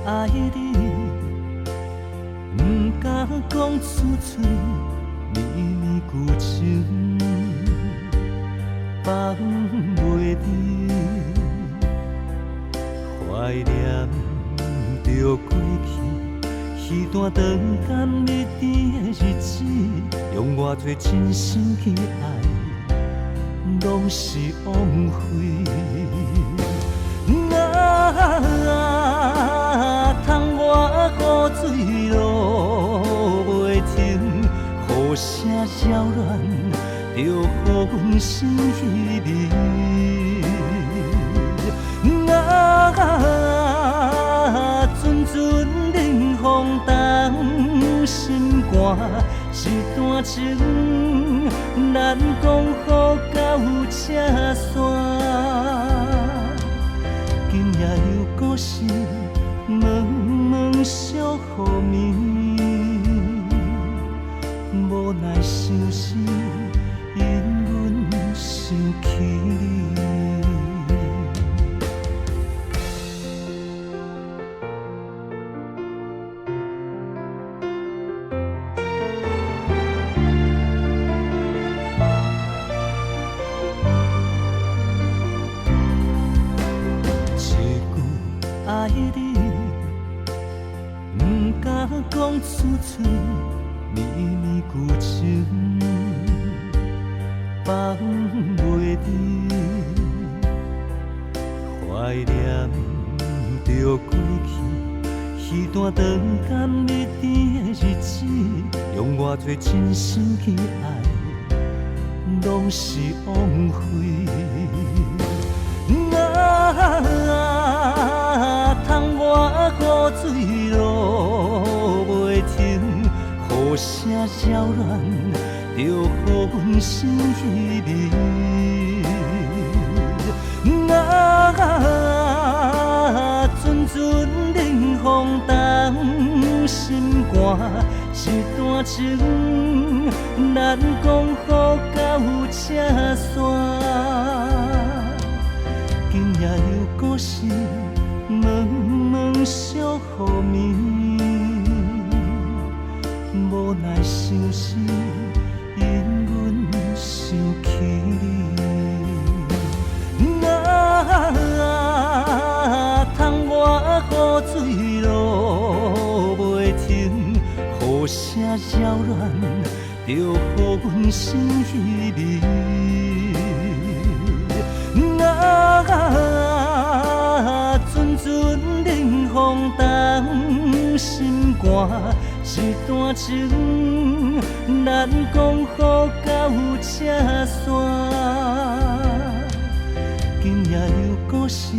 爱你，不敢讲出嘴，绵绵旧情放袂离，怀念着过去，彼段长甘蜜甜的日子，用偌多真心去爱，拢是枉费。窗外雨水落袂停，雨声扰乱，着予阮心稀微。阵阵冷风冻心肝，一段情难讲好到这山。今夜又搁是茫茫小雨暝，无奈相思，因阮想起你。爱你，不敢讲出嘴，绵绵旧情放袂离，怀念着过去，彼段长甘蜜甜的日子，用偌多真心去爱，拢是枉费。窗外雨水落袂停，雨声扰乱，着予阮心稀微。阵阵冷风冻心肝，一段情难讲好到这山。今夜又搁是茫茫小雨暝，无奈相思，因阮想起你。爱你，不敢讲出嘴，绵绵旧情放袂离，怀念着过去，彼段长甘蜜甜的日子，用偌多真心去爱，拢是枉费。窗外雨水落袂停，雨声扰乱，着予阮心稀微。阵阵冷风冻心肝，一段情难讲好到这山。今夜又搁是茫茫小雨暝，无奈相思，因阮想起你。窗外雨水落袂停，雨声扰乱，着予阮心稀微。阵阵冷风冻心肝，一段情难讲好到这山。今夜又搁是